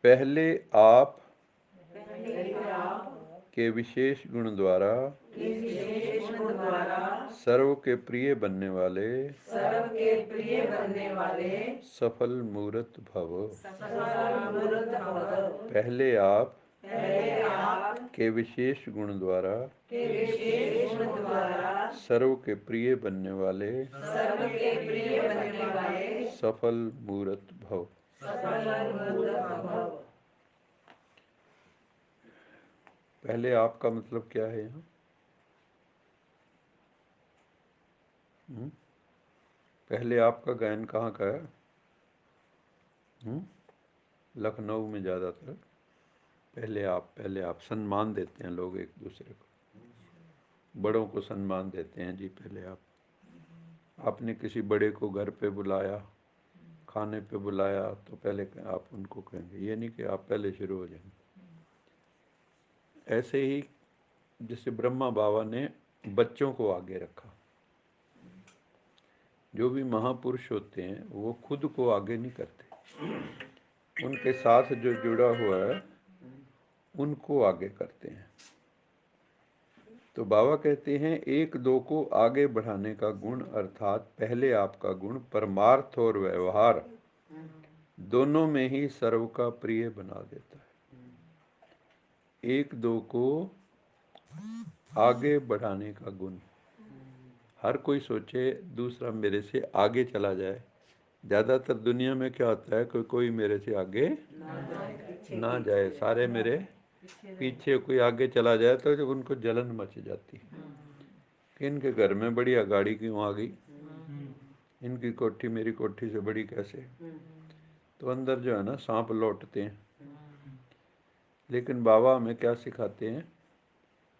पहले आप के विशेष गुण द्वारा सर्व के प्रिय बनने वाले सफल मूर्त भव। पहले आप के विशेष गुण द्वारा सर्व के प्रिय बनने वाले सफल मूर्त भव। पहले आपका मतलब क्या है यहाँ? पहले आपका गायन कहाँ का है? लखनऊ में ज़्यादातर पहले आप सम्मान देते हैं लोग एक दूसरे को, बड़ों को सम्मान देते हैं जी। पहले आपने किसी बड़े को घर पे बुलाया, खाने पे बुलाया, तो पहले आप उनको कहेंगे, ये नहीं कि आप पहले शुरू हो जाएंगे। ऐसे ही जैसे ब्रह्मा बाबा ने बच्चों को आगे रखा। जो भी महापुरुष होते हैं वो खुद को आगे नहीं करते, उनके साथ जो जुड़ा हुआ है उनको आगे करते हैं। तो बाबा कहते हैं एक दो को आगे बढ़ाने का गुण अर्थात पहले आपका गुण परमार्थ और व्यवहार दोनों में ही सर्व का प्रिय बना देता है। एक दो को आगे बढ़ाने का गुण, हर कोई सोचे दूसरा मेरे से आगे चला जाए। ज़्यादातर दुनिया में क्या होता है, कोई मेरे से आगे ना जाए, सारे मेरे पीछे। कोई आगे चला जाए तो जब उनको जलन मच जाती है कि इनके घर में बढ़िया गाड़ी क्यों आ गई, इनकी कोठी मेरी कोठी से बड़ी कैसे। तो अंदर जो है ना सांप लौटते हैं। लेकिन बाबा हमें क्या सिखाते हैं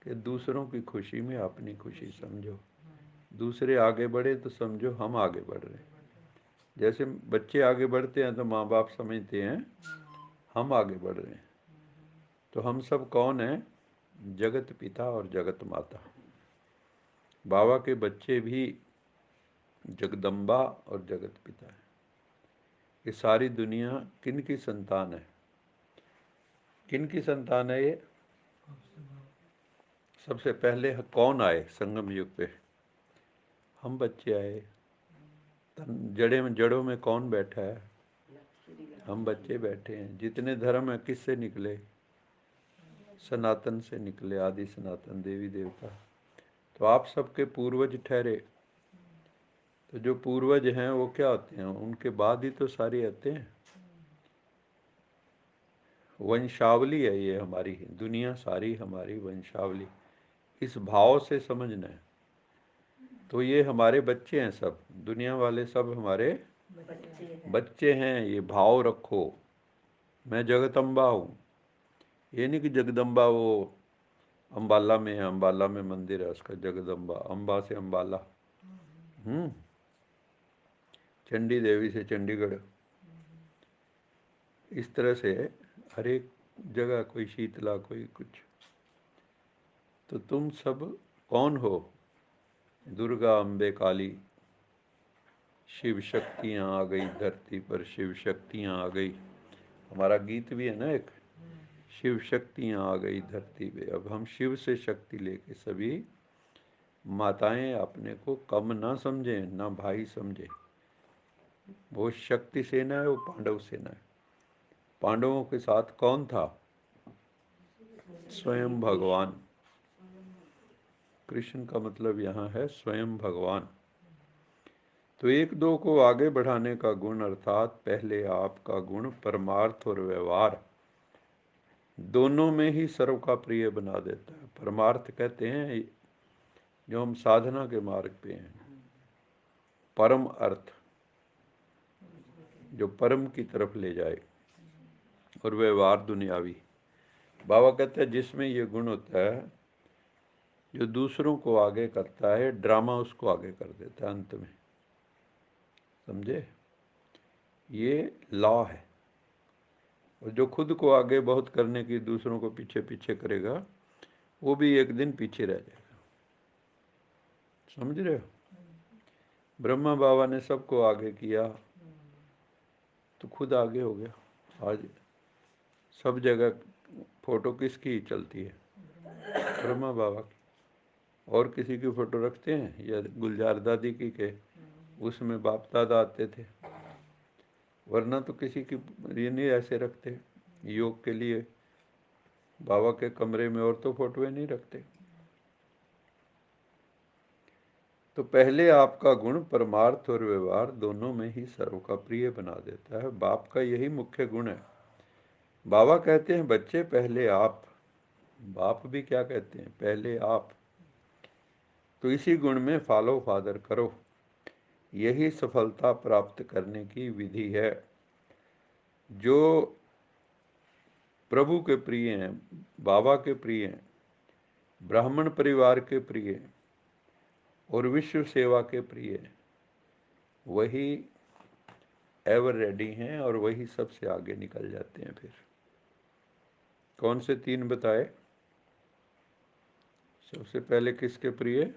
कि दूसरों की खुशी में अपनी खुशी समझो। दूसरे आगे बढ़े तो समझो हम आगे बढ़ रहे हैं। जैसे बच्चे आगे बढ़ते हैं तो माँ बाप समझते हैं हम आगे बढ़ रहे हैं। तो हम सब कौन हैं? जगत पिता और जगत माता। बाबा के बच्चे भी जगदम्बा और जगत पिता है। ये सारी दुनिया किन की संतान है? किन की संतान है ये? सबसे पहले कौन आए संगम युग पे? हम बच्चे आए। जड़ों में कौन बैठा है? हम बच्चे बैठे हैं। जितने धर्म है किससे निकले? सनातन से निकले, आदि सनातन देवी देवता। तो आप सबके पूर्वज ठहरे। तो जो पूर्वज हैं वो क्या होते हैं? उनके बाद ही तो सारे आते हैं। वंशावली है ये हमारी दुनिया, सारी हमारी वंशावली। इस भाव से समझना है। तो ये हमारे बच्चे हैं, सब दुनिया वाले सब हमारे बच्चे हैं। ये भाव रखो, मैं जगदम्बा हूँ। ये नहीं कि जगदम्बा वो अम्बाला में है, अम्बाला में मंदिर है उसका जगदम्बा, अम्बा से अम्बाला, चंडी देवी से चंडीगढ़। इस तरह से हर एक जगह कोई शीतला, कोई कुछ। तो तुम सब कौन हो? दुर्गा, अम्बे, काली, शिव शक्तियाँ आ गई धरती पर, शिव शक्तियाँ आ गई। हमारा गीत भी है ना एक, शिव शक्तियाँ आ गई धरती पे। अब हम शिव से शक्ति लेके सभी माताएं अपने को कम ना समझें, ना भाई समझें। वो शक्ति सेना है, वो पांडव सेना है। पांडवों के साथ कौन था? स्वयं भगवान। कृष्ण का मतलब यहाँ है स्वयं भगवान। तो एक दो को आगे बढ़ाने का गुण अर्थात पहले आपका गुण परमार्थ और व्यवहार दोनों में ही सर्व का प्रिय बना देता है। परमार्थ कहते हैं जो हम साधना के मार्ग पे हैं, परम अर्थ जो परम की तरफ ले जाए, और व्यवहार दुनियावी। बाबा कहते हैं जिसमें ये गुण होता है, जो दूसरों को आगे करता है, ड्रामा उसको आगे कर देता है अंत में। समझे? ये लॉ है। और जो खुद को आगे बहुत करने की दूसरों को पीछे पीछे करेगा, वो भी एक दिन पीछे रह जाएगा। समझ रहे हो? ब्रह्मा बाबा ने सबको आगे किया, तो खुद आगे हो गया। आज सब जगह फोटो किसकी चलती है? ब्रह्मा बाबा की। और किसी की फोटो रखते हैं? या गुलजार दादी की के उसमें बाप दादा आते थे, वरना तो किसी की ये नहीं ऐसे रखते। योग के लिए बाबा के कमरे में और तो फोटोएं नहीं रखते। तो पहले आपका गुण परमार्थ और व्यवहार दोनों में ही सर्व का प्रिय बना देता है। बाप का यही मुख्य गुण है। बाबा कहते हैं बच्चे पहले आप, बाप भी क्या कहते हैं? पहले आप। तो इसी गुण में फॉलो फादर करो, यही सफलता प्राप्त करने की विधि है। जो प्रभु के प्रिय हैं, बाबा के प्रिय हैं, ब्राह्मण परिवार के प्रिय हैं और विश्व सेवा के प्रिय हैं, वही एवर रेडी हैं और वही सबसे आगे निकल जाते हैं। फिर कौन से तीन बताए? सबसे पहले किसके प्रिय?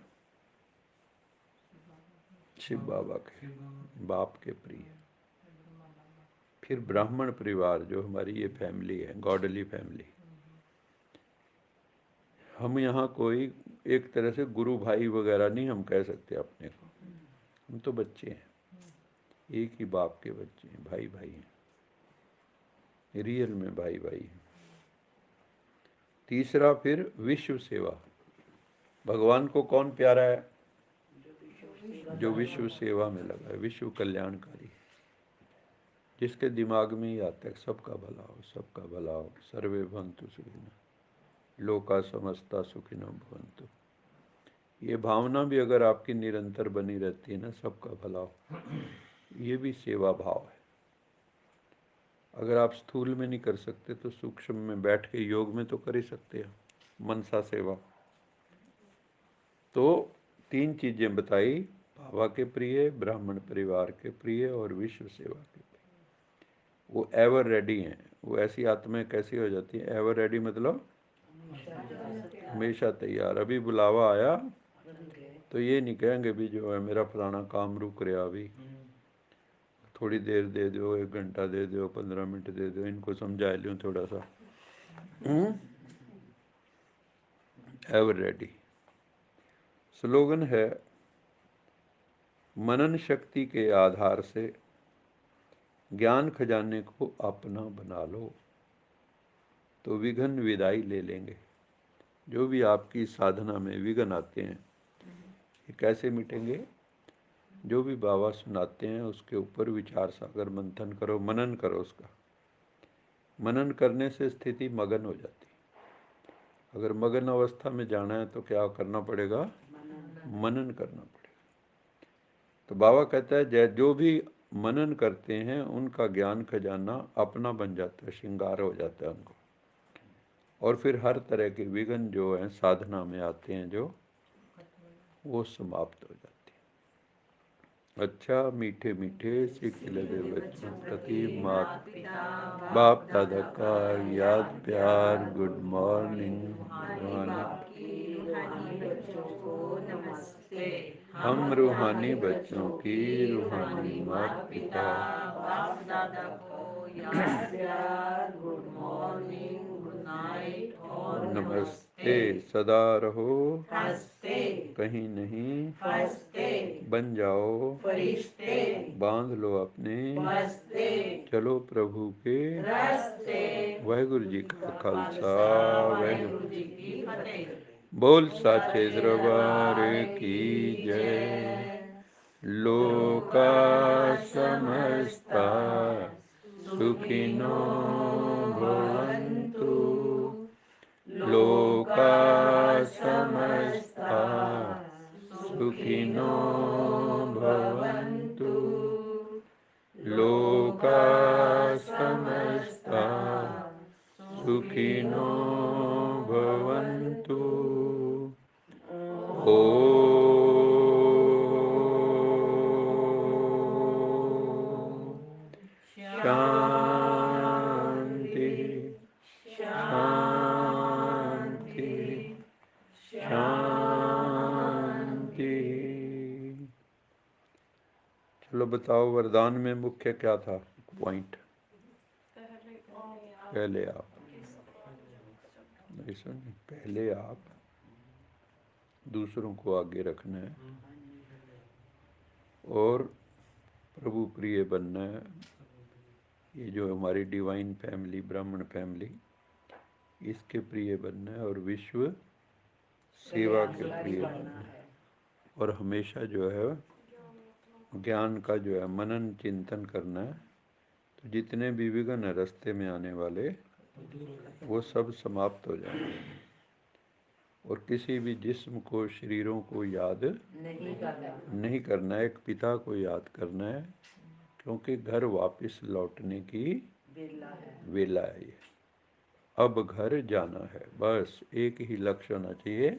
शिव बाबा के, बाप के प्रिय। फिर ब्राह्मण परिवार, जो हमारी ये फैमिली है, गॉडली फैमिली। हम यहाँ कोई एक तरह से गुरु भाई वगैरह नहीं हम कह सकते अपने को, हम तो बच्चे हैं, एक ही बाप के बच्चे हैं, भाई भाई हैं, रियल में भाई भाई हैं। तीसरा फिर विश्व सेवा। भगवान को कौन प्यारा है? जो विश्व सेवा में लगा है, विश्व कल्याणकारी, जिसके दिमाग में ही आता है सबका भला हो, सबका भला हो, सर्वे भवन्तु सुखिनः लोका समस्ता सुखिनः भवन्तु। ये भावना भी अगर आपकी निरंतर बनी रहती है ना, सबका भला हो, ये भी सेवा भाव है। अगर आप स्थूल में नहीं कर सकते तो सूक्ष्म में बैठ के योग में तो कर ही सकते हैं, मनसा सेवा। तो तीन चीजें बताई, बाबा के प्रिय, ब्राह्मण परिवार के प्रिय और विश्व सेवा के प्रिय। वो एवर रेडी हैं। वो ऐसी आत्माएं कैसी हो जाती हैं? एवर रेडी मतलब हमेशा तैयार। अभी बुलावा आया तो ये नहीं कहेंगे भी जो है मेरा फलाना काम रुक रहा, अभी थोड़ी देर दे दो, 1 घंटा दे दो, 15 मिनट दे दो, इनको समझा लूँ थोड़ा सा। एवर रेडी स्लोगन है। मनन शक्ति के आधार से ज्ञान खजाने को अपना बना लो तो विघ्न विदाई ले लेंगे। जो भी आपकी साधना में विघ्न आते हैं, ये कैसे मिटेंगे? जो भी बाबा सुनाते हैं उसके ऊपर विचार सागर मंथन करो, मनन करो। उसका मनन करने से स्थिति मगन हो जाती। अगर मगन अवस्था में जाना है तो क्या करना पड़ेगा? मनन करना पड़ेगा। तो बाबा कहता है जो भी मनन करते हैं उनका ज्ञान खजाना अपना बन जाता है, श्रृंगार हो जाता है उनको, और फिर हर तरह के विघ्न जो हैं साधना में आते हैं जो, वो समाप्त हो जाते हैं। अच्छा, मीठे मीठे सीख लगे बच्चों प्रति मात बाप दादा का याद प्यार, गुड मॉर्निंग रूहानी। हम रूहानी बच्चों की रूहानी माता पिता, बाप दादा को याद प्यार, गुड मॉर्निंग, गुड नाइट और नमस्ते। सदा रहो हंसते, कहीं नहीं फंसते, बन जाओ फरिश्ते, बांध लो अपने बस्ते, चलो प्रभु के रास्ते। वाहिगुरु जी का खालसा, वाहिगुरु जी की फतेह। बोल साचे दरबार की जय। लोका समस्ता सुखिनो भवन्तु, लोका समस्ता सुखिनो भवन्तु, लोका समस्ता सुखिनो भवन्तु। शांति शांति शांति। चलो बताओ, वरदान में मुख्य क्या था? पॉइंट, पहले आप, नहीं सुन, पहले आप दूसरों को आगे रखना है और प्रभु प्रिय बनना है। ये जो हमारी डिवाइन फैमिली, ब्राह्मण फैमिली, इसके प्रिय बनना है और विश्व सेवा के प्रिय बनना है। और हमेशा जो है ज्ञान का जो है मनन चिंतन करना है। तो जितने भी विघ्न रास्ते में आने वाले वो सब समाप्त हो जाएंगे। और किसी भी जिस्म को, शरीरों को याद नहीं करना है, एक पिता को याद करना है, क्योंकि घर वापस लौटने की वेला है। ये अब घर जाना है, बस एक ही लक्ष्य होना चाहिए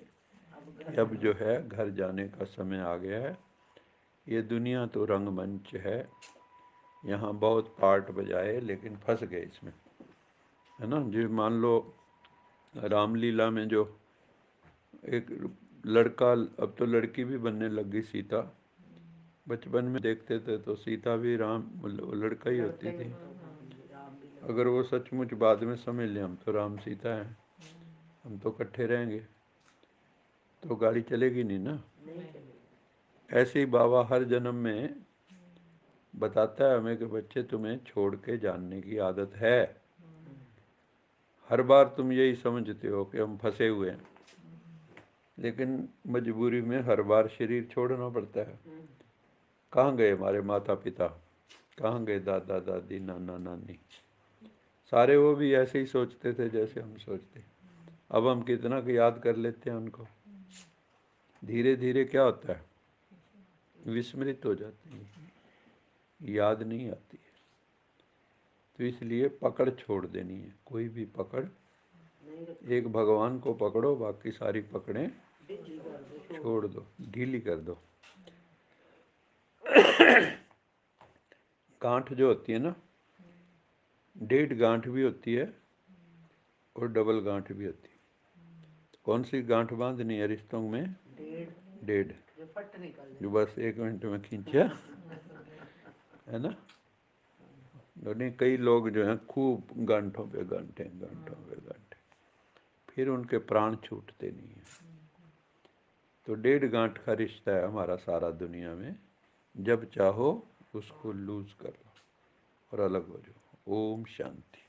कि अब जो है घर जाने का समय आ गया है। ये दुनिया तो रंगमंच है, यहाँ बहुत पार्ट बजाए लेकिन फंस गए इसमें, है ना। जी मान लो रामलीला में जो एक लड़का, अब तो लड़की भी बनने लग गई सीता, बचपन में देखते थे तो सीता भी राम लड़का ही होती थी। अगर वो सचमुच बाद में समझ लें हम तो राम सीता हैं, हम तो इकट्ठे रहेंगे, तो गाड़ी चलेगी नहीं ना। ऐसे ही बाबा हर जन्म में बताता है हमें कि बच्चे तुम्हें छोड़ के जानने की आदत है। हर बार तुम यही समझते हो कि हम फंसे हुए हैं, लेकिन मजबूरी में हर बार शरीर छोड़ना पड़ता है। कहाँ गए हमारे माता पिता, कहाँ गए दादा दादी, नाना नानी, सारे वो भी ऐसे ही सोचते थे जैसे हम सोचते। अब हम कितना कि याद कर लेते हैं उनको, धीरे धीरे क्या होता है, विस्मृत हो जाते हैं, याद नहीं आती है। तो इसलिए पकड़ छोड़ देनी है, कोई भी पकड़, एक भगवान को पकड़ो, बाकी सारी पकड़ें छोड़ दो, ढीली कर दो। गांठ जो होती है ना, 1.5 गांठ भी होती है और डबल गांठ भी होती है। कौन सी गांठ बांधनी है रिश्तों में? 1.5, जो बस 1 मिनट में खींचा, है ना। नहीं, कई लोग जो हैं खूब गांठों पे गांठे, गांठों पे गांठे, फिर उनके प्राण छूटते नहीं हैं। तो 1.5 गांठ का रिश्ता है हमारा सारा दुनिया में। जब चाहो उसको लूज कर लो और अलग हो जाओ। ओम शांति।